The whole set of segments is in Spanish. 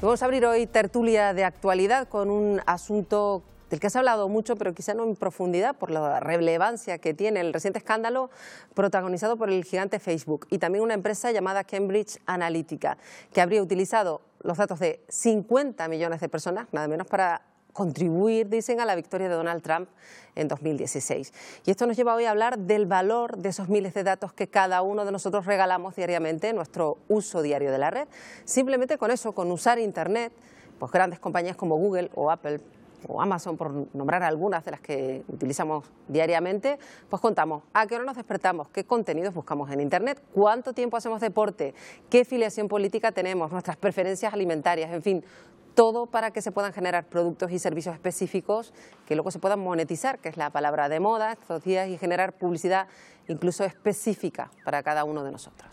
Vamos a abrir hoy tertulia de actualidad con un asunto del que se ha hablado mucho, pero quizá no en profundidad por la relevancia que tiene el reciente escándalo protagonizado por el gigante Facebook y también una empresa llamada Cambridge Analytica, que habría utilizado los datos de 50 millones de personas, nada menos, para contribuir, dicen, a la victoria de Donald Trump en 2016. Y esto nos lleva hoy a hablar del valor de esos miles de datos que cada uno de nosotros regalamos diariamente en nuestro uso diario de la red. Simplemente con eso, con usar Internet, pues grandes compañías como Google o Apple o Amazon, por nombrar algunas de las que utilizamos diariamente, pues contamos a qué hora nos despertamos, qué contenidos buscamos en Internet, cuánto tiempo hacemos deporte, qué filiación política tenemos, nuestras preferencias alimentarias, en fin, todo para que se puedan generar productos y servicios específicos que luego se puedan monetizar, que es la palabra de moda estos días, y generar publicidad incluso específica para cada uno de nosotros.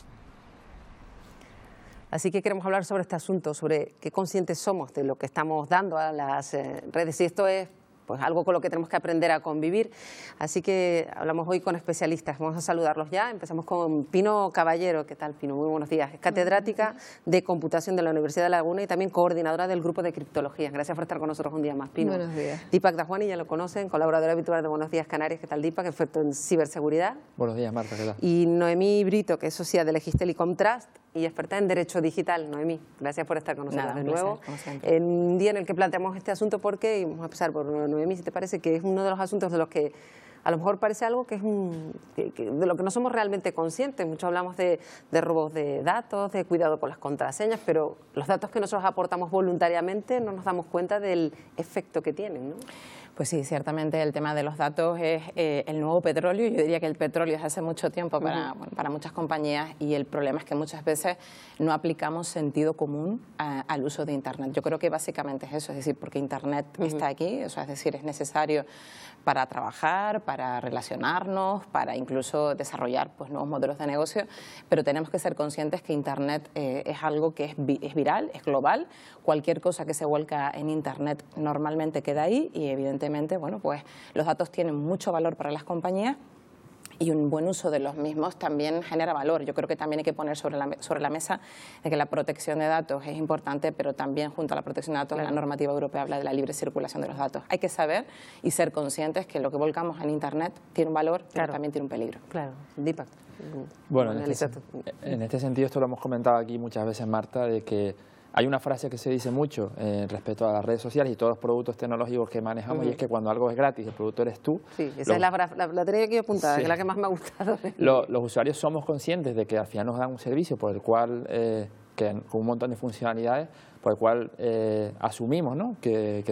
Así que queremos hablar sobre este asunto, sobre qué conscientes somos de lo que estamos dando a las redes, y esto es pues algo con lo que tenemos que aprender a convivir. Así que hablamos hoy con especialistas. Vamos a saludarlos ya. Empezamos con Pino Caballero. ¿Qué tal, Pino? Muy buenos días. Es catedrática de Computación de la Universidad de Laguna y también coordinadora del Grupo de Criptología. Gracias por estar con nosotros un día más, Pino. Buenos días. Deepak Dajwani, ya lo conocen, colaboradora habitual de Buenos Días Canarias. ¿Qué tal, Deepak? Experto en ciberseguridad. Buenos días, Marta. ¿Qué tal? Y Noemí Brito, que es socia de Legistel y Comtrust y experta en Derecho Digital. Noemí, gracias por estar con nosotros de nuevo. En un día en el que planteamos este asunto porque, y vamos a empezar por Noemí, si te parece, que es uno de los asuntos de los que a lo mejor parece algo que es de lo que no somos realmente conscientes. Mucho hablamos de robos de datos, de cuidado con las contraseñas, pero los datos que nosotros aportamos voluntariamente no nos damos cuenta del efecto que tienen, ¿no? Pues sí, ciertamente el tema de los datos es el nuevo petróleo. Yo diría que el petróleo es hace mucho tiempo para muchas compañías, y el problema es que muchas veces no aplicamos sentido común al uso de Internet. Yo creo que básicamente es eso, es decir, porque Internet está aquí, eso es decir, es necesario para trabajar, para relacionarnos, para incluso desarrollar pues nuevos modelos de negocio, pero tenemos que ser conscientes que Internet es algo que es viral, es global. Cualquier cosa que se vuelca en Internet normalmente queda ahí, y evidentemente, bueno, pues los datos tienen mucho valor para las compañías, y un buen uso de los mismos también genera valor. Yo creo que también hay que poner sobre la mesa de que la protección de datos es importante, pero también junto a la protección de datos, la normativa europea habla de la libre circulación de los datos. Hay que saber y ser conscientes que lo que volcamos en Internet tiene un valor, pero también tiene un peligro. Claro, Deepak. Bueno, en este sentido, esto lo hemos comentado aquí muchas veces, Marta, de que hay una frase que se dice mucho respecto a las redes sociales y todos los productos tecnológicos que manejamos, y es que cuando algo es gratis, el producto eres tú. Sí, esa es la tenía aquí apuntada, sí, que es la que más me ha gustado. Los usuarios somos conscientes de que al final nos dan un servicio por el cual, con un montón de funcionalidades, por el cual asumimos, ¿no?, que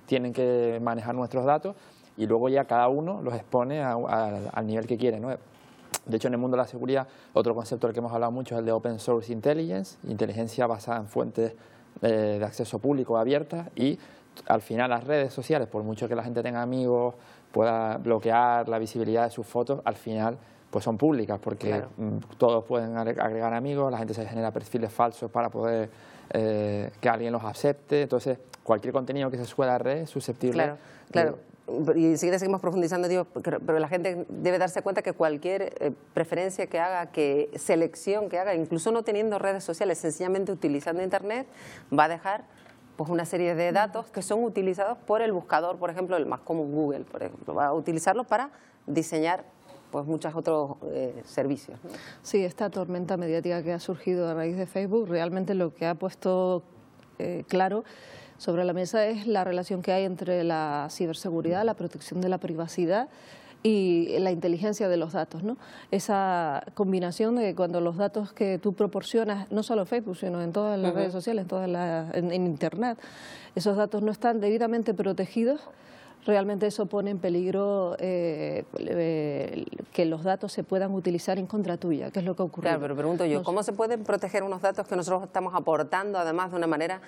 tienen que manejar nuestros datos, y luego ya cada uno los expone al nivel que quiere, ¿no? De hecho, en el mundo de la seguridad, otro concepto del que hemos hablado mucho es el de Open Source Intelligence, inteligencia basada en fuentes de acceso público abiertas, y al final las redes sociales, por mucho que la gente tenga amigos, pueda bloquear la visibilidad de sus fotos, al final pues son públicas, porque todos pueden agregar amigos, la gente se genera perfiles falsos para poder que alguien los acepte. Entonces, cualquier contenido que se suba a la red es susceptible. Claro. Y enseguida seguimos profundizando, digo, pero la gente debe darse cuenta que cualquier preferencia que haga, selección que haga, incluso no teniendo redes sociales, sencillamente utilizando Internet, va a dejar pues una serie de datos que son utilizados por el buscador, por ejemplo, el más común, Google, por ejemplo, va a utilizarlo para diseñar pues muchos otros servicios, ¿no? Sí, esta tormenta mediática que ha surgido a raíz de Facebook realmente lo que ha puesto claro sobre la mesa es la relación que hay entre la ciberseguridad, la protección de la privacidad y la inteligencia de los datos, ¿no? Esa combinación de cuando los datos que tú proporcionas, no solo en Facebook, sino en todas las redes sociales, en Internet, esos datos no están debidamente protegidos, realmente eso pone en peligro que los datos se puedan utilizar en contra tuya, que es lo que ocurre. Claro, pero pregunto yo, ¿cómo se pueden proteger unos datos que nosotros estamos aportando, además de una manera,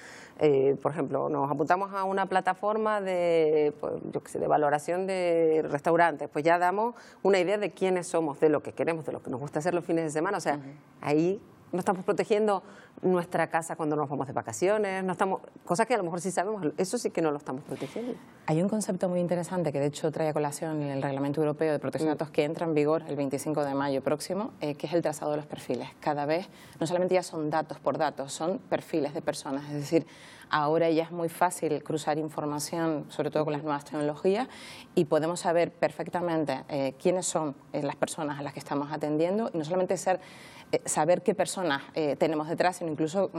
por ejemplo, nos apuntamos a una plataforma de, pues, yo qué sé, de valoración de restaurantes, pues ya damos una idea de quiénes somos, de lo que queremos, de lo que nos gusta hacer los fines de semana, o sea, ahí no estamos protegiendo nuestra casa cuando nos vamos de vacaciones, no estamos, cosas que a lo mejor sí sabemos, eso sí que no lo estamos protegiendo. Hay un concepto muy interesante que de hecho trae a colación el Reglamento Europeo de Protección de Datos que entra en vigor el 25 de mayo próximo, que es el trazado de los perfiles. Cada vez, no solamente ya son datos por datos, son perfiles de personas, es decir, ahora ya es muy fácil cruzar información, sobre todo con las nuevas tecnologías, y podemos saber perfectamente quiénes son las personas a las que estamos atendiendo, y no solamente saber qué personas tenemos detrás, sino incluso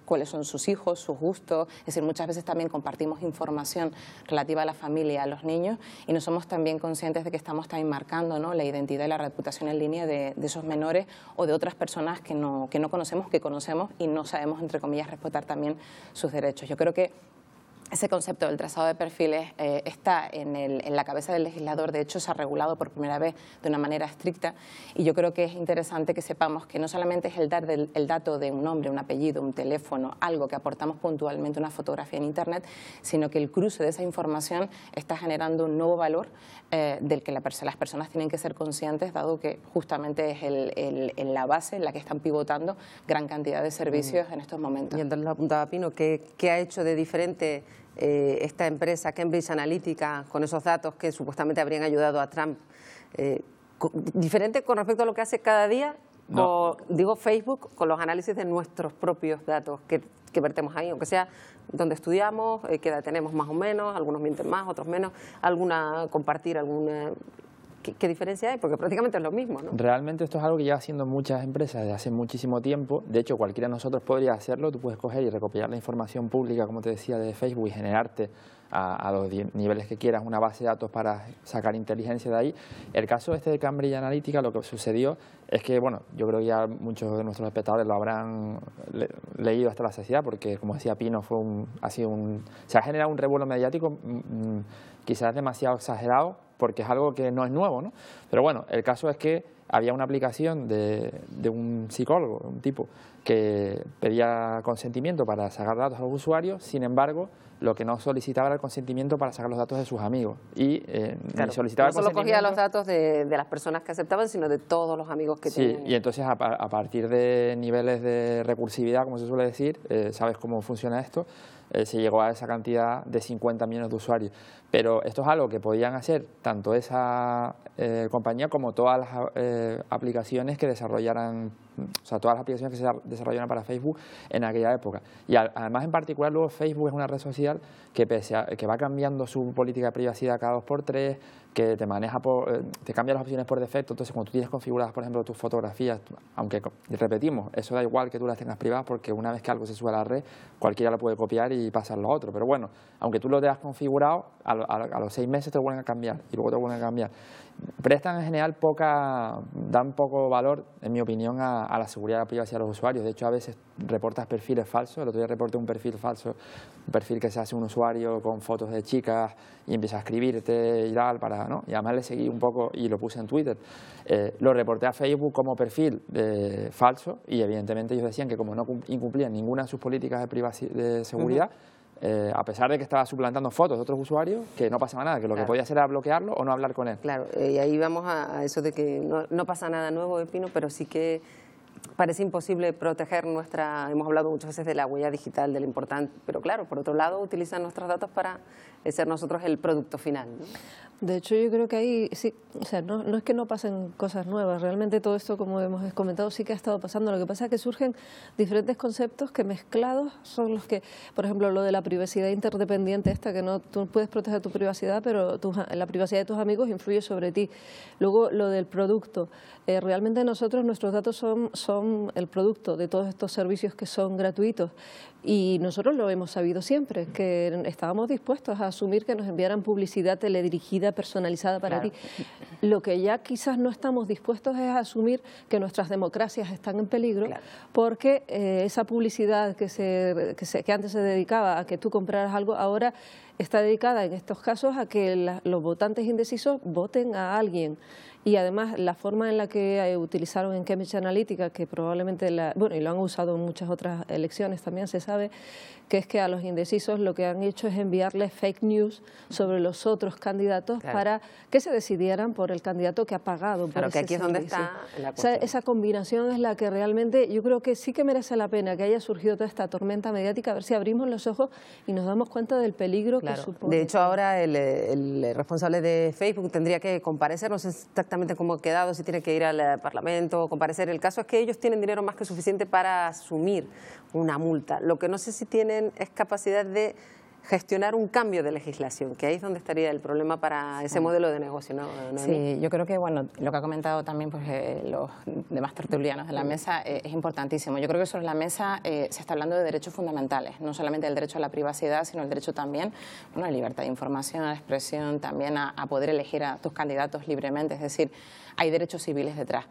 cuáles son sus hijos, sus gustos. Es decir, muchas veces también compartimos información relativa a la familia, a los niños, y no somos también conscientes de que estamos también marcando, ¿no?, la identidad y la reputación en línea de esos menores o de otras personas que no conocemos, que conocemos y no sabemos, entre comillas, respetar también sus derechos. Yo creo que ese concepto del trazado de perfiles está en la cabeza del legislador. De hecho, se ha regulado por primera vez de una manera estricta, y yo creo que es interesante que sepamos que no solamente es el dato de un nombre, un apellido, un teléfono, algo que aportamos puntualmente, una fotografía en Internet, sino que el cruce de esa información está generando un nuevo valor del que las personas tienen que ser conscientes, dado que justamente es la base en la que están pivotando gran cantidad de servicios en estos momentos. Y entonces lo apuntaba Pino, ¿qué ha hecho de diferente esta empresa Cambridge Analytica con esos datos que supuestamente habrían ayudado a Trump? ¿Diferente con respecto a lo que hace cada día? No. Digo Facebook, con los análisis de nuestros propios datos que vertemos ahí, aunque sea donde estudiamos, qué edad tenemos más o menos, algunos mienten más, otros menos, compartir alguna... ¿Qué diferencia hay? Porque prácticamente es lo mismo, ¿no? Realmente esto es algo que lleva haciendo muchas empresas desde hace muchísimo tiempo. De hecho, cualquiera de nosotros podría hacerlo. Tú puedes coger y recopilar la información pública, como te decía, de Facebook y generarte a los niveles que quieras una base de datos para sacar inteligencia de ahí. El caso este de Cambridge Analytica, lo que sucedió es que, bueno, yo creo que ya muchos de nuestros espectadores lo habrán leído hasta la saciedad, porque, como decía Pino, se ha generado un revuelo mediático quizás demasiado exagerado, porque es algo que no es nuevo, ¿no? Pero bueno, el caso es que había una aplicación de un psicólogo, un tipo, que pedía consentimiento para sacar datos a los usuarios. Sin embargo, lo que no solicitaba era el consentimiento para sacar los datos de sus amigos. Y claro, ni solicitaba no solo cogía los datos de las personas que aceptaban, sino de todos los amigos que tenían. Y entonces a partir de niveles de recursividad, como se suele decir, sabes cómo funciona esto, se llegó a esa cantidad de 50 millones de usuarios. Pero esto es algo que podían hacer tanto esa compañía como todas las aplicaciones que desarrollaran, o sea, todas las aplicaciones que se desarrollaran para Facebook en aquella época. Y además, en particular, luego Facebook es una red social que que va cambiando su política de privacidad cada 2x3, que te maneja te cambia las opciones por defecto. Entonces, cuando tú tienes configuradas, por ejemplo, tus fotografías, aunque repetimos, eso da igual que tú las tengas privadas, porque una vez que algo se sube a la red, cualquiera lo puede copiar y pasarlo a otro. Pero bueno, aunque tú lo tengas configurado, a los 6 meses te lo vuelven a cambiar y luego te lo vuelven a cambiar. Prestan en general dan poco valor, en mi opinión, a la seguridad y la privacidad de los usuarios. De hecho, a veces reportas perfiles falsos. El otro día reporté un perfil falso, un perfil que se hace un usuario con fotos de chicas y empieza a escribirte y tal, ¿no? Y además le seguí un poco y lo puse en Twitter. Lo reporté a Facebook como perfil falso, y evidentemente ellos decían que como no incumplían ninguna de sus políticas de seguridad, a pesar de que estaba suplantando fotos de otros usuarios, que no pasaba nada, que lo que podía hacer era bloquearlo o no hablar con él. Claro, y ahí vamos a eso de que no pasa nada nuevo, Pino, pero sí que parece imposible proteger hemos hablado muchas veces de la huella digital, de lo importante, pero claro, por otro lado, utilizan nuestros datos para ser nosotros el producto final, ¿no? De hecho, yo creo que ahí sí, o sea, no es que no pasen cosas nuevas, realmente todo esto, como hemos comentado, sí que ha estado pasando. Lo que pasa es que surgen diferentes conceptos que mezclados son los que, por ejemplo, lo de la privacidad interdependiente esta, que tú puedes proteger tu privacidad, pero la privacidad de tus amigos influye sobre ti. Luego, lo del producto. Realmente nuestros datos son el producto de todos estos servicios que son gratuitos. Y nosotros lo hemos sabido siempre, que estábamos dispuestos a asumir que nos enviaran publicidad teledirigida, personalizada para ti. Lo que ya quizás no estamos dispuestos es a asumir que nuestras democracias están en peligro, porque esa publicidad que antes se dedicaba a que tú compraras algo, ahora está dedicada en estos casos a que los votantes indecisos voten a alguien. y además la forma en la que utilizaron en Cambridge Analytica, que probablemente, y lo han usado en muchas otras elecciones también, se sabe que es que a los indecisos lo que han hecho es enviarles fake news sobre los otros candidatos para que se decidieran por el candidato que ha pagado por ese que aquí es donde está la cuestión. Esa combinación es la que realmente yo creo que sí que merece la pena que haya surgido toda esta tormenta mediática, a ver si abrimos los ojos y nos damos cuenta del peligro que supone. De hecho, ahora el responsable de Facebook tendría que comparecer, no sé exactamente cómo ha quedado, si tiene que ir al Parlamento o comparecer. El caso es que ellos tienen dinero más que suficiente para asumir una multa. Lo que no sé si tienen es capacidad de gestionar un cambio de legislación, que ahí es donde estaría el problema para ese modelo de negocio, ¿no? Sí, yo creo que bueno, lo que ha comentado también pues, los demás tertulianos de la mesa es importantísimo. Yo creo que sobre la mesa se está hablando de derechos fundamentales, no solamente el derecho a la privacidad, sino el derecho también a la libertad de información, a la expresión, también a poder elegir a tus candidatos libremente, es decir, hay derechos civiles detrás.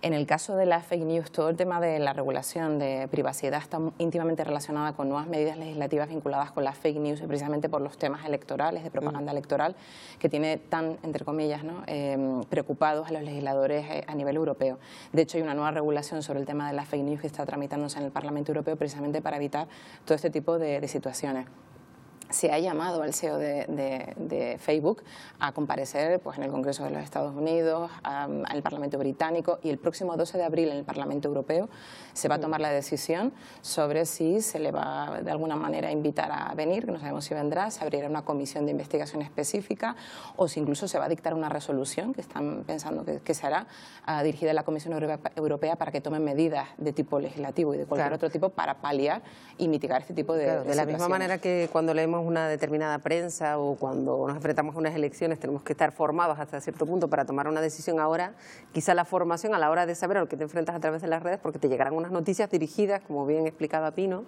En el caso de las fake news, todo el tema de la regulación de privacidad está íntimamente relacionada con nuevas medidas legislativas vinculadas con las fake news, precisamente por los temas electorales, de propaganda electoral, que tiene tan, entre comillas, ¿no? Preocupados a los legisladores a nivel europeo. De hecho, hay una nueva regulación sobre el tema de las fake news que está tramitándose en el Parlamento Europeo precisamente para evitar todo este tipo de situaciones. Se ha llamado al CEO de Facebook a comparecer pues, en el Congreso de los Estados Unidos, al Parlamento Británico, y el próximo 12 de abril en el Parlamento Europeo se va a tomar la decisión sobre si se le va de alguna manera a invitar a venir, que no sabemos si vendrá, se abrirá una comisión de investigación específica o si incluso se va a dictar una resolución que están pensando que se hará dirigida a la Comisión Europea para que tomen medidas de tipo legislativo y de cualquier otro tipo para paliar y mitigar este tipo de la misma manera que cuando leemos una determinada prensa o cuando nos enfrentamos a unas elecciones tenemos que estar formados hasta cierto punto para tomar una decisión. Ahora quizá la formación a la hora de saber a lo que te enfrentas a través de las redes, porque te llegarán unas noticias dirigidas, como bien explicaba Pino,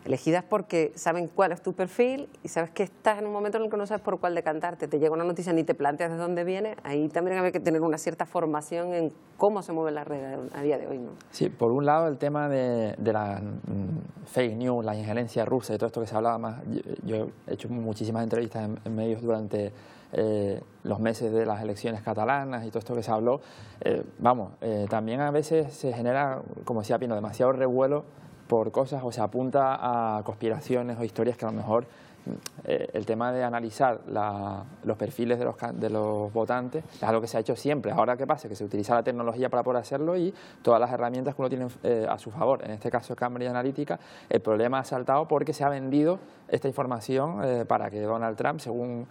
elegidas porque saben cuál es tu perfil y sabes que estás en un momento en el que no sabes por cuál decantarte. Te llega una noticia ni te planteas de dónde viene. Ahí también hay que tener una cierta formación en cómo se mueven las redes a día de hoy, ¿no? Sí, por un lado el tema de la fake news, la injerencia rusa y todo esto que se hablaba más. Yo he hecho muchísimas entrevistas en medios durante los meses de las elecciones catalanas y todo esto que se habló. También a veces se genera, como decía Pino, demasiado revuelo por cosas o se apunta a conspiraciones o historias que a lo mejor el tema de analizar los perfiles de los votantes es algo que se ha hecho siempre. Ahora, ¿qué pasa? Que se utiliza la tecnología para poder hacerlo y todas las herramientas que uno tiene a su favor. En este caso, Cambridge Analytica, el problema ha saltado porque se ha vendido esta información para que Donald Trump, según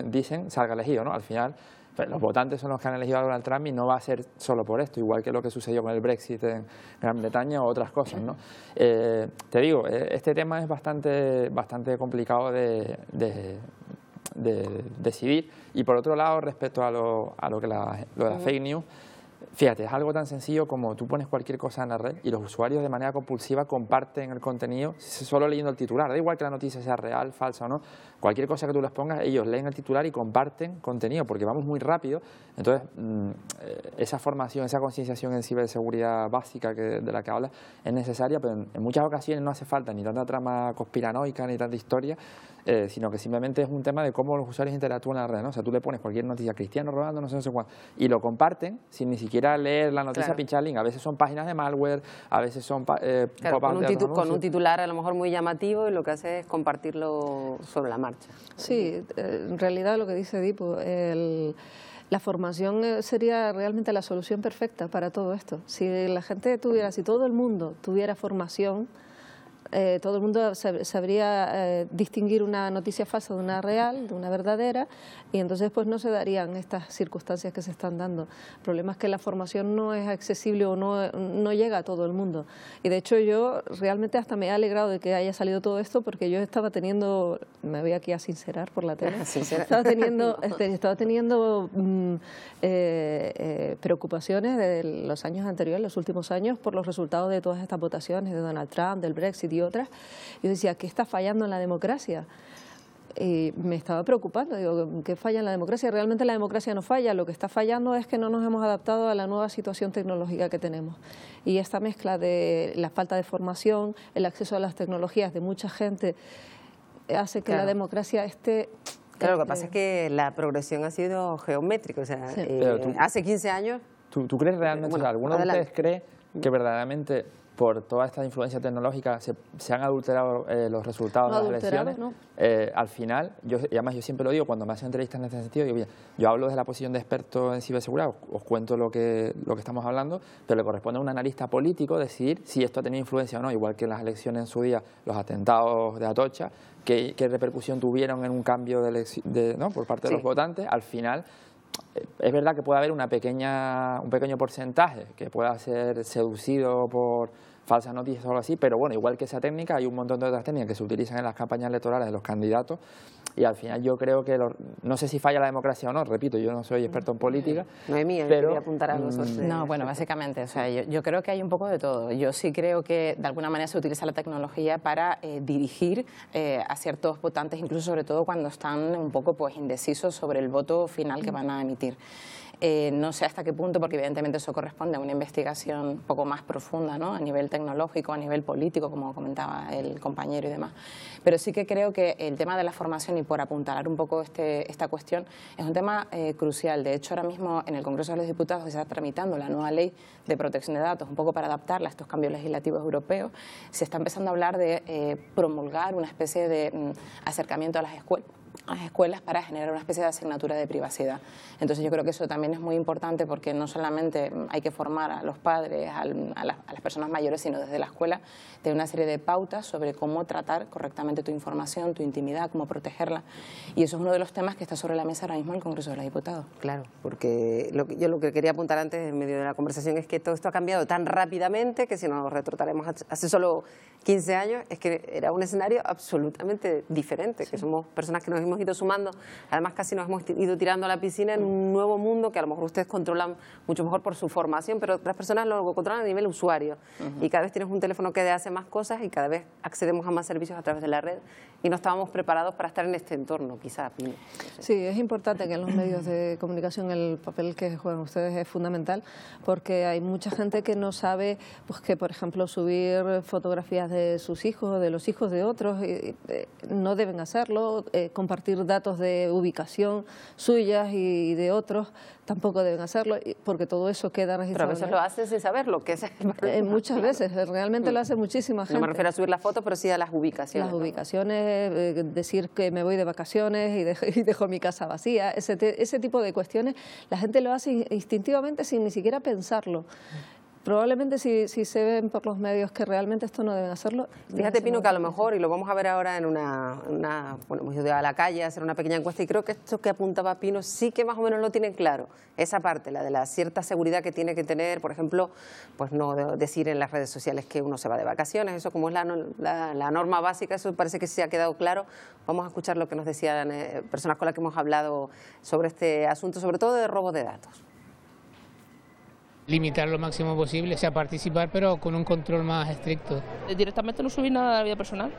dicen, salga elegido, ¿no? Al final, los votantes son los que han elegido a Donald Trump y no va a ser solo por esto, igual que lo que sucedió con el Brexit en Gran Bretaña o otras cosas, ¿no? Te digo, este tema es bastante complicado de decidir. Y por otro lado, respecto a lo de la fake news, fíjate, es algo tan sencillo como tú pones cualquier cosa en la red y los usuarios de manera compulsiva comparten el contenido solo leyendo el titular. Da igual que la noticia sea real, falsa o no. Cualquier cosa que tú les pongas, ellos leen el titular y comparten contenido porque vamos muy rápido. Entonces, esa formación, esa concienciación en ciberseguridad básica de la que hablas es necesaria, pero en muchas ocasiones no hace falta ni tanta trama conspiranoica ni tanta historia, sino que simplemente es un tema de cómo los usuarios interactúan en la red, ¿no? O sea, tú le pones cualquier noticia, Cristiano robando, no sé cuánto, y lo comparten sin ni siquiera leer la noticia, pinchar link. A veces son páginas de malware, a veces son con un titular a lo mejor muy llamativo y lo que hace es compartirlo sobre la marcha. Sí, en realidad lo que dice Dipo, la formación sería realmente la solución perfecta para todo esto. Si todo el mundo tuviera formación, todo el mundo sabría distinguir una noticia falsa de una real, de una verdadera, y entonces pues no se darían estas circunstancias que se están dando. El problema es que la formación no es accesible o no llega a todo el mundo. Y de hecho yo realmente hasta me he alegrado de que haya salido todo esto, porque yo estaba teniendo, me voy aquí a sincerar por la tele, estaba teniendo preocupaciones de los años anteriores, los últimos años, por los resultados de todas estas votaciones de Donald Trump, del Brexit y otras. Yo decía, ¿qué está fallando en la democracia? Y me estaba preocupando, digo, ¿qué falla en la democracia? Realmente la democracia no falla, lo que está fallando es que no nos hemos adaptado a la nueva situación tecnológica que tenemos. Y esta mezcla de la falta de formación, el acceso a las tecnologías de mucha gente, hace que la democracia esté Claro, lo que pasa es que la progresión ha sido geométrica, o sea, Sí. hace 15 años... ¿Tú crees realmente, Bueno, o sea, alguno de adelante. ustedes cree que verdaderamente por toda esta influencia tecnológica se han adulterado los resultados No de las adulterado, elecciones? Al final, y además yo siempre lo digo cuando me hacen entrevistas en este sentido, digo, "Mira, yo hablo desde la posición de experto en ciberseguridad, os cuento lo que estamos hablando, pero le corresponde a un analista político decidir si esto ha tenido influencia o no, igual que en las elecciones en su día, los atentados de Atocha, qué repercusión tuvieron en un cambio ¿no? por parte de los votantes. Al final, es verdad que puede haber un pequeño porcentaje que pueda ser seducido por falsas noticias o algo así, pero bueno, igual que esa técnica, hay un montón de otras técnicas que se utilizan en las campañas electorales de los candidatos y al final yo creo que, no sé si falla la democracia o no, repito, yo no soy experto en política. Noemí, pero quería apuntar algo sobre... No, bueno, básicamente, o sea, yo creo que hay un poco de todo. Yo sí creo que de alguna manera se utiliza la tecnología para dirigir a ciertos votantes, incluso sobre todo cuando están un poco pues indecisos sobre el voto final que van a emitir. No sé hasta qué punto, porque evidentemente eso corresponde a una investigación un poco más profunda, ¿no? A nivel tecnológico, a nivel político, como comentaba el compañero y demás. Pero sí que creo que el tema de la formación, y por apuntalar un poco esta cuestión, es un tema crucial. De hecho, ahora mismo en el Congreso de los Diputados se está tramitando la nueva ley de protección de datos, un poco para adaptarla a estos cambios legislativos europeos. Se está empezando a hablar de promulgar una especie de acercamiento a las escuelas para generar una especie de asignatura de privacidad. Entonces yo creo que eso también es muy importante porque no solamente hay que formar a los padres, a las personas mayores, sino desde la escuela de una serie de pautas sobre cómo tratar correctamente tu información, tu intimidad, cómo protegerla. Y eso es uno de los temas que está sobre la mesa ahora mismo en el Congreso de los Diputados. Claro, porque yo lo que quería apuntar antes en medio de la conversación es que todo esto ha cambiado tan rápidamente que si nos retrotraemos hace solo 15 años es que era un escenario absolutamente diferente, que somos personas que nos hemos ido sumando, además casi nos hemos ido tirando a la piscina en un nuevo mundo que a lo mejor ustedes controlan mucho mejor por su formación, pero otras personas lo controlan a nivel usuario. Y cada vez tienes un teléfono que hace más cosas y cada vez accedemos a más servicios a través de la red y no estábamos preparados para estar en este entorno, quizá, Pino. No sé. Sí, es importante que en los medios de comunicación el papel que juegan ustedes es fundamental porque hay mucha gente que no sabe pues, que, por ejemplo, subir fotografías de sus hijos o de los hijos de otros no deben hacerlo, compartir datos de ubicación suyas y de otros tampoco deben hacerlo porque todo eso queda registrado. Pero a veces lo hacen sin saberlo, que es el problema. Muchas veces, realmente lo hace muchísima gente. No me refiero a subir las fotos, pero sí a las ubicaciones. Las ubicaciones, decir que me voy de vacaciones y dejo mi casa vacía, ese tipo de cuestiones, la gente lo hace instintivamente sin ni siquiera pensarlo. Probablemente si se ven por los medios que realmente esto no deben hacerlo. Fíjate, Pino, que a lo mejor, y lo vamos a ver ahora en bueno, hemos ido a la calle a hacer una pequeña encuesta y creo que esto que apuntaba Pino sí que más o menos lo tienen claro. Esa parte, la de la cierta seguridad que tiene que tener, por ejemplo, pues no decir en las redes sociales que uno se va de vacaciones, eso como es la norma básica, eso parece que sí se ha quedado claro. Vamos a escuchar lo que nos decían personas con las que hemos hablado sobre este asunto, sobre todo de robo de datos. Limitar lo máximo posible, o sea, participar, pero con un control más estricto. Directamente no subir nada de la vida personal.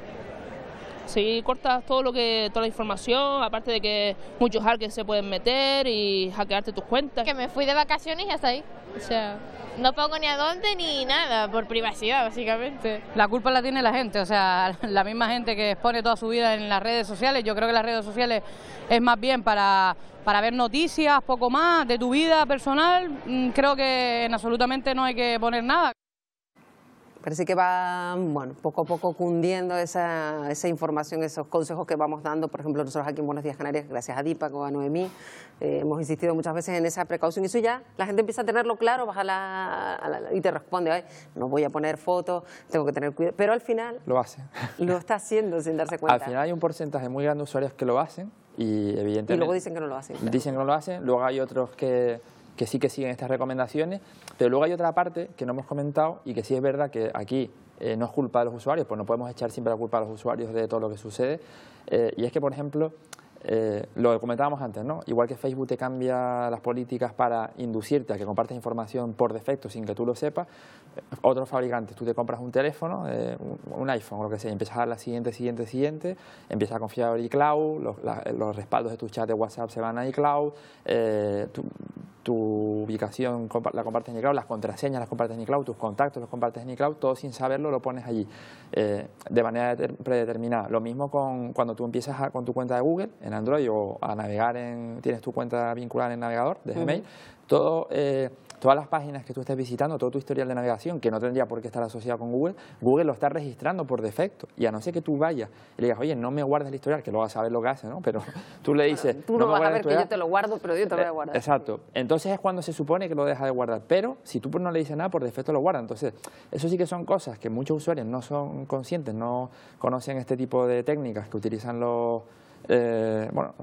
Si cortas toda la información, aparte de que muchos hackers se pueden meter y hackearte tus cuentas. Que me fui de vacaciones y hasta ahí. O sea, no pongo ni a dónde ni nada, por privacidad, básicamente. La culpa la tiene la gente, o sea, la misma gente que expone toda su vida en las redes sociales. Yo creo que las redes sociales es más bien para ver noticias, poco más, de tu vida personal. Creo que absolutamente no hay que poner nada. Parece que va, bueno, poco a poco cundiendo esa información, esos consejos que vamos dando. Por ejemplo, nosotros aquí en Buenos Días Canarias, gracias a Dípac o a Noemí, hemos insistido muchas veces en esa precaución. Y eso ya, la gente empieza a tenerlo claro, y te responde, ay, no voy a poner fotos, tengo que tener cuidado. Pero al final Lo hace. lo está haciendo sin darse cuenta. Al final hay un porcentaje muy grande de usuarios que lo hacen y evidentemente... Y luego dicen que no lo hacen. Claro. Dicen que no lo hacen, luego hay otros que sí que siguen estas recomendaciones, pero luego hay otra parte que no hemos comentado y que sí es verdad que aquí no es culpa de los usuarios, pues no podemos echar siempre la culpa a los usuarios de todo lo que sucede, y es que, por ejemplo, lo que comentábamos antes, ¿no? Igual que Facebook te cambia las políticas para inducirte a que compartas información por defecto sin que tú lo sepas, otros fabricantes, tú te compras un teléfono, un iPhone o lo que sea, y empiezas a dar la siguiente, empiezas a confiar en iCloud, los respaldos de tu chat de WhatsApp se van a iCloud, tu ubicación la compartes en iCloud, las contraseñas las compartes en iCloud, tus contactos los compartes en iCloud, todo sin saberlo lo pones allí de manera predeterminada. Lo mismo cuando tú empiezas con tu cuenta de Google en Android o a navegar tienes tu cuenta vinculada en el navegador de Gmail, todas las páginas que tú estés visitando, todo tu historial de navegación, que no tendría por qué estar asociado con Google, Google lo está registrando por defecto. Y a no ser que tú vayas y le digas, oye, no me guardes el historial, que lo vas a saber lo que hace, ¿no? Pero tú le dices... Tú no vas a ver que yo te lo guardo, pero yo te lo voy a guardar. Exacto. Entonces es cuando se supone que lo deja de guardar. Pero si tú no le dices nada, por defecto lo guarda. Entonces, eso sí que son cosas que muchos usuarios no son conscientes, no conocen este tipo de técnicas que utilizan los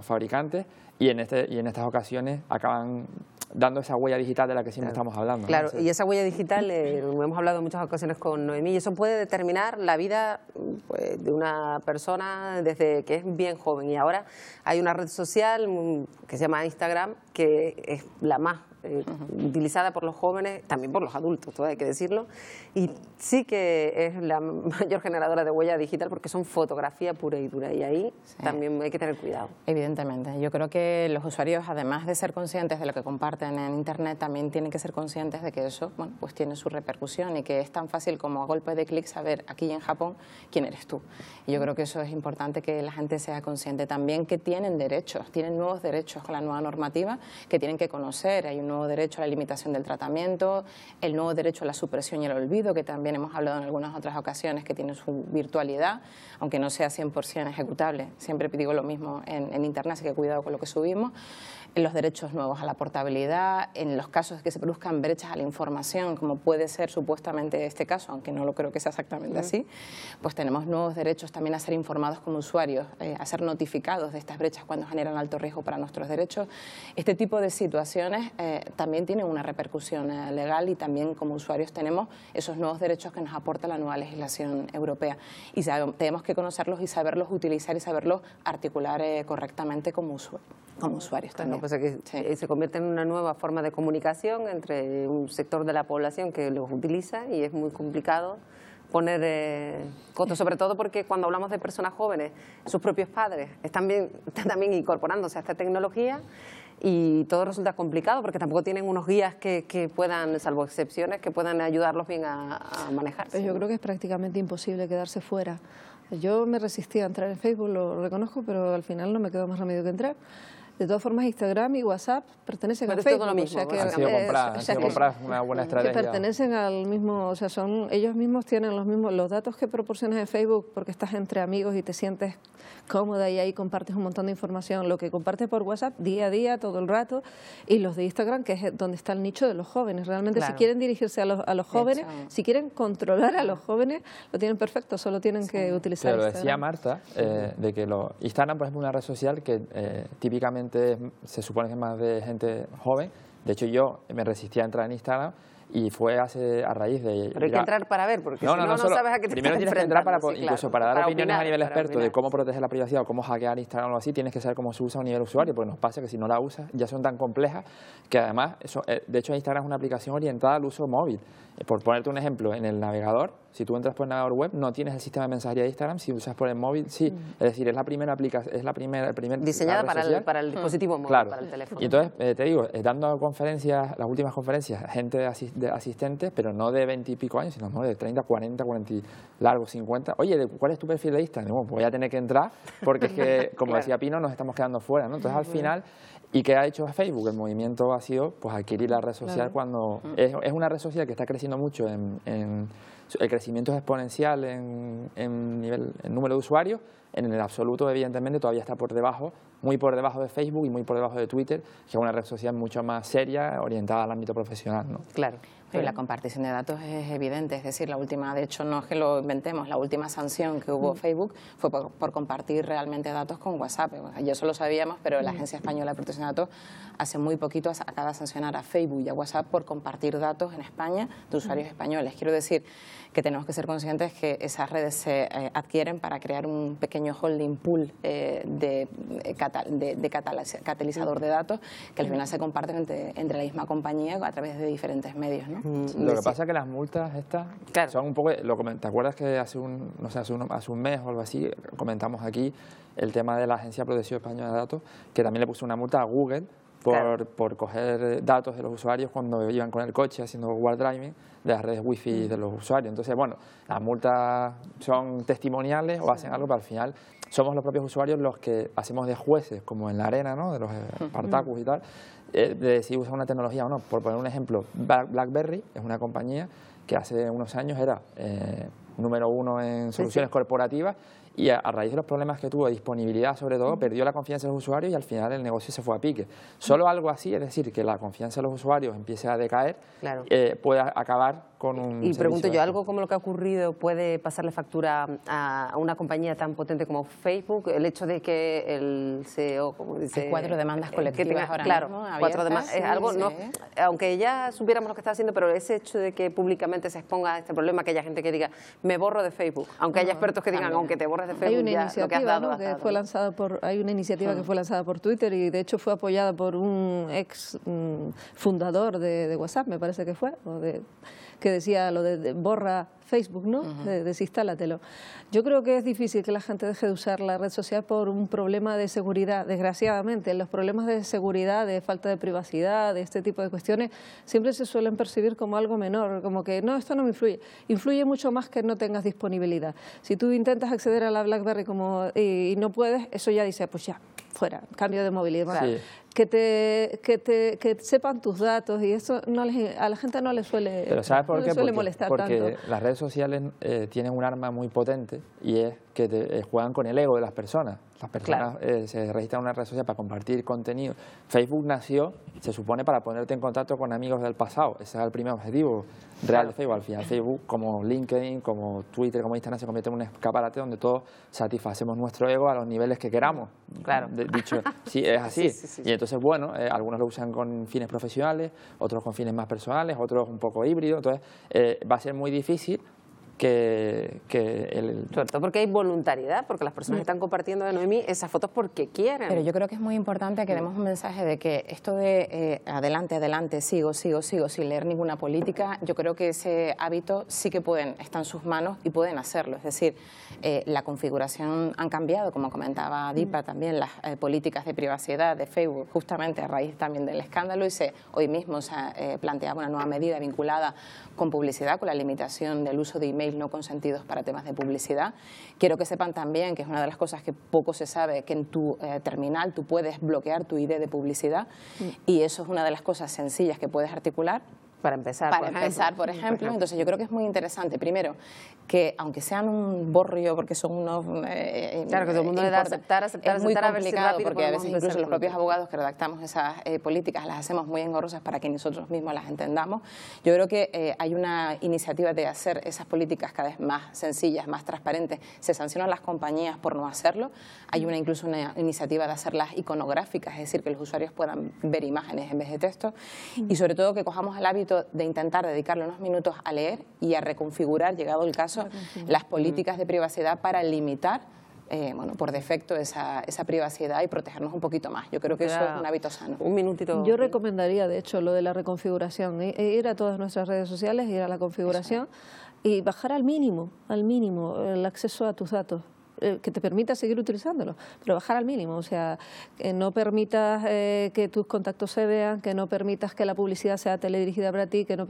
fabricantes y en estas ocasiones acaban dando esa huella digital de la que siempre estamos hablando. Claro, ¿no? y esa huella digital, hemos hablado en muchas ocasiones con Noemí, y eso puede determinar la vida pues, de una persona desde que es bien joven. Y ahora hay una red social que se llama Instagram, que es la más utilizada por los jóvenes, también por los adultos, todo hay que decirlo, y sí que es la mayor generadora de huella digital porque son fotografía pura y dura, y ahí también hay que tener cuidado. Evidentemente, yo creo que los usuarios, además de ser conscientes de lo que comparten en Internet, también tienen que ser conscientes de que eso, bueno, pues tiene su repercusión y que es tan fácil como a golpe de clic saber aquí en Japón quién eres tú. Y yo creo que eso es importante que la gente sea consciente también que tienen derechos, tienen nuevos derechos con la nueva normativa que tienen que conocer. Hay un nuevo derecho a la limitación del tratamiento, el nuevo derecho a la supresión y el olvido, que también hemos hablado en algunas otras ocasiones, que tiene su virtualidad, aunque no sea 100% ejecutable. Siempre digo lo mismo en Internet, así que cuidado con lo que subimos. En los derechos nuevos a la portabilidad, en los casos de que se produzcan brechas a la información, como puede ser supuestamente este caso, aunque no lo creo que sea exactamente así, pues tenemos nuevos derechos también a ser informados como usuarios, a ser notificados de estas brechas cuando generan alto riesgo para nuestros derechos. Este tipo de situaciones también tienen una repercusión legal y también como usuarios tenemos esos nuevos derechos que nos aporta la nueva legislación europea. Y tenemos que conocerlos y saberlos utilizar y saberlos articular correctamente como usuarios también. Pues que se convierte en una nueva forma de comunicación entre un sector de la población que los utiliza y es muy complicado poner coto, sobre todo porque cuando hablamos de personas jóvenes, sus propios padres están también incorporándose a esta tecnología y todo resulta complicado porque tampoco tienen unos guías que puedan, salvo excepciones, que puedan ayudarlos bien a manejarse. Yo creo que es prácticamente imposible quedarse fuera. Yo me resistí a entrar en Facebook, lo reconozco, pero al final no me quedó más remedio que entrar. De todas formas, Instagram y WhatsApp pertenecen a Facebook. Todo lo mismo, han sido compradas una buena estrategia. Que pertenecen al mismo, o sea, ellos mismos tienen los datos que proporcionas en Facebook porque estás entre amigos y te sientes cómoda y ahí compartes un montón de información. Lo que compartes por WhatsApp día a día, todo el rato, y los de Instagram, que es donde está el nicho de los jóvenes. Realmente, si quieren dirigirse a los jóvenes, si quieren controlar a los jóvenes, lo tienen perfecto, solo tienen que utilizar Pero Instagram. decía Marta, de que Instagram, por ejemplo, es una red social que típicamente se supone que es más de gente joven. De hecho, yo me resistí a entrar en Instagram y fue a raíz de... Pero hay que entrar para ver, porque si no sabes a qué te primero estás tienes que entrar enfrentando, para dar para opiniones opinar, a nivel experto opinar. de cómo proteger la privacidad o cómo hackear Instagram o algo así, tienes que saber cómo se usa a nivel usuario, porque nos pasa que si no la usas ya son tan complejas que además, de hecho Instagram es una aplicación orientada al uso móvil. Por ponerte un ejemplo, en el navegador, si tú entras por el navegador web, no tienes el sistema de mensajería de Instagram, si usas por el móvil, sí. Es decir, es la primera aplicación, diseñada para el dispositivo móvil, claro. para el teléfono. Y entonces, te digo, dando conferencias, las últimas conferencias, gente de asistentes, pero no de 20 y pico años, sino de 30, 40, 40 y largos, 50. Oye, ¿cuál es tu perfil de Instagram? Bueno, voy a tener que entrar porque es que, como decía Pino, nos estamos quedando fuera, ¿no? Entonces, al final, ¿y qué ha hecho Facebook? El movimiento ha sido pues adquirir la red social cuando... Es una red social que está creciendo mucho el crecimiento es exponencial en número de usuarios. En el absoluto, evidentemente, todavía está por debajo, muy por debajo de Facebook y muy por debajo de Twitter, que es una red social mucho más seria, orientada al ámbito profesional, ¿no? Claro. Pero la compartición de datos es evidente, es decir, la última, de hecho no es que lo inventemos, la última sanción que hubo Facebook fue por compartir realmente datos con WhatsApp. Ya eso lo sabíamos, pero la Agencia Española de Protección de Datos hace muy poquito acaba de sancionar a Facebook y a WhatsApp por compartir datos en España de usuarios españoles. Quiero decir que tenemos que ser conscientes que esas redes se adquieren para crear un pequeño holding pool de catalizador de datos que al final se comparten entre la misma compañía a través de diferentes medios, ¿no? Lo que pasa es que las multas estas son un poco... ¿Te acuerdas que hace un mes o algo así comentamos aquí el tema de la Agencia de Protección Española de Datos, que también le puso una multa a Google por coger datos de los usuarios cuando iban con el coche haciendo wild driving de las redes wifi de los usuarios. Entonces, bueno, las multas son testimoniales o hacen algo, pero al final somos los propios usuarios los que hacemos de jueces, como en la arena, ¿no?, de los Spartacus y tal, de si usa una tecnología o no. Por poner un ejemplo, BlackBerry es una compañía que hace unos años era número 1 en soluciones corporativas, y a raíz de los problemas que tuvo de disponibilidad, sobre todo, perdió la confianza de los usuarios y al final el negocio se fue a pique. Solo algo así, es decir, que la confianza de los usuarios empiece a decaer, puede acabar con un Y pregunto yo, ¿algo como lo que ha ocurrido puede pasarle factura a una compañía tan potente como Facebook? El hecho de que el CEO, como dice... Hay 4 demandas colectivas ahora mismo abiertas. 4 demandas, es algo, no, aunque ya supiéramos lo que está haciendo, pero ese hecho de que públicamente se exponga a este problema, que haya gente que diga, me borro de Facebook, aunque haya expertos que digan, aunque te borres de Facebook, hay una iniciativa, ¿no?, que fue lanzada hay una iniciativa que fue lanzada por Twitter y de hecho fue apoyada por un ex fundador de WhatsApp, me parece que fue, que decía lo de borra Facebook, ¿no? Desinstálatelo. Yo creo que es difícil que la gente deje de usar la red social por un problema de seguridad. Desgraciadamente, los problemas de seguridad, de falta de privacidad, de este tipo de cuestiones, siempre se suelen percibir como algo menor, como que no, esto no me influye. Influye mucho más que no tengas disponibilidad. Si tú intentas acceder a la BlackBerry y no puedes, eso ya dice, pues ya, fuera, cambio de móvil y demás. Sí. Que sepan tus datos y eso a la gente no le suele, pero ¿sabes por qué? Molestar porque tanto. Las redes sociales tienen un arma muy potente y es que juegan con el ego de las personas. Las personas se registran en una red social para compartir contenido. Facebook nació, se supone, para ponerte en contacto con amigos del pasado. Ese es el primer objetivo real de Facebook. Al final Facebook, como LinkedIn, como Twitter, como Instagram, se convierte en un escaparate donde todos satisfacemos nuestro ego a los niveles que queramos. Dicho, sí, es así. Sí. Y entonces, bueno, algunos lo usan con fines profesionales, otros con fines más personales, otros un poco híbridos. Entonces, va a ser muy difícil sobre todo porque hay voluntariedad, porque las personas están compartiendo de Noemí esas fotos porque quieren. Pero yo creo que es muy importante que demos un mensaje de que esto de adelante, sigo, sin leer ninguna política, yo creo que ese hábito sí que está en sus manos y pueden hacerlo. Es decir, la configuración han cambiado, como comentaba Dipa también, las políticas de privacidad de Facebook, justamente a raíz también del escándalo, y hoy mismo se planteaba una nueva medida vinculada con publicidad, con la limitación del uso de email no consentidos para temas de publicidad. Quiero que sepan también que es una de las cosas que poco se sabe, que en tu terminal tú puedes bloquear tu ID de publicidad y eso es una de las cosas sencillas que puedes articular. Para empezar, por ejemplo. Entonces yo creo que es muy interesante, primero, que aunque sean un borrio, porque son unos... claro, que todo el mundo le da aceptar, es muy complicado, porque a veces incluso los propios abogados que redactamos esas políticas las hacemos muy engorrosas para que nosotros mismos las entendamos. Yo creo que hay una iniciativa de hacer esas políticas cada vez más sencillas, más transparentes. Se sancionan las compañías por no hacerlo. Hay incluso una iniciativa de hacerlas iconográficas, es decir, que los usuarios puedan ver imágenes en vez de texto. Y sobre todo que cojamos el hábito de intentar dedicarle unos minutos a leer y a reconfigurar, llegado el caso, las políticas de privacidad para limitar por defecto esa privacidad y protegernos un poquito más. Yo creo que eso es un hábito sano. Un minutito. Yo recomendaría, de hecho, lo de la reconfiguración, ir a todas nuestras redes sociales, ir a la configuración y bajar al mínimo el acceso a tus datos. Que te permita seguir utilizándolo, pero bajar al mínimo, o sea, que no permitas que tus contactos se vean, que no permitas que la publicidad sea teledirigida para ti, que no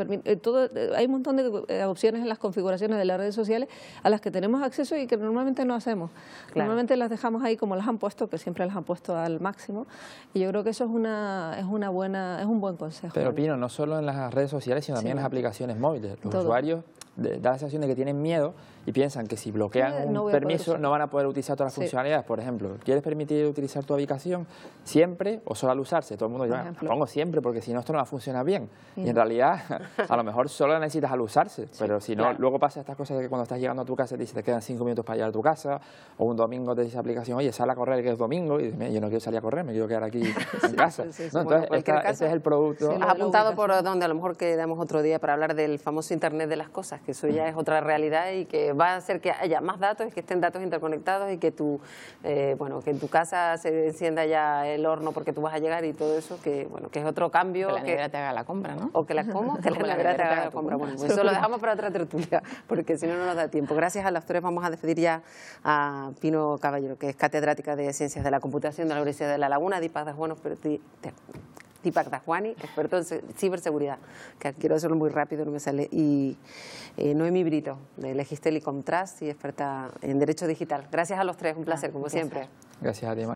hay un montón de opciones en las configuraciones de las redes sociales a las que tenemos acceso y que normalmente no hacemos. Normalmente las dejamos ahí como las han puesto, que siempre las han puesto al máximo, y yo creo que eso es un buen consejo. Pero Pino, no solo en las redes sociales, sino también en las aplicaciones móviles. Los usuarios da la sensación de que tienen miedo y piensan que si bloquean un permiso no van a poder utilizar todas las funcionalidades. Por ejemplo, ¿quieres permitir utilizar tu ubicación siempre o solo al usarse? Todo el mundo dice, la pongo siempre porque si no esto no va a funcionar bien. Y en realidad, a lo mejor solo la necesitas al usarse, pero si no, luego pasa estas cosas de que cuando estás llegando a tu casa te quedan 5 minutos para llegar a tu casa, o un domingo te dice la aplicación, oye, sal a correr que es domingo, y dices, yo no quiero salir a correr, me quiero quedar aquí en casa. Entonces, ese es el producto. Has apuntado por donde a lo mejor quedamos otro día para hablar del famoso Internet de las cosas, que eso ya es otra realidad y que va a hacer que haya más datos y que estén datos interconectados y que que en tu casa se encienda ya el horno porque tú vas a llegar y todo eso, que es otro cambio. Que la nevera te haga la compra, ¿no? O que la nevera te haga la compra. Bueno, eso lo dejamos para otra tertulia, porque si no, no nos da tiempo. Gracias a las tres. Vamos a despedir ya a Pino Caballero, que es catedrática de Ciencias de la Computación de la Universidad de La Laguna, Dipa Das Buenos, pero Deepak Dajwani, experto en ciberseguridad, que quiero hacerlo muy rápido, no me sale, y Noemí Brito, de Legistel y Comtrust, y experta en Derecho Digital. Gracias a los tres, un placer, como siempre. Gracias a ti, Mar.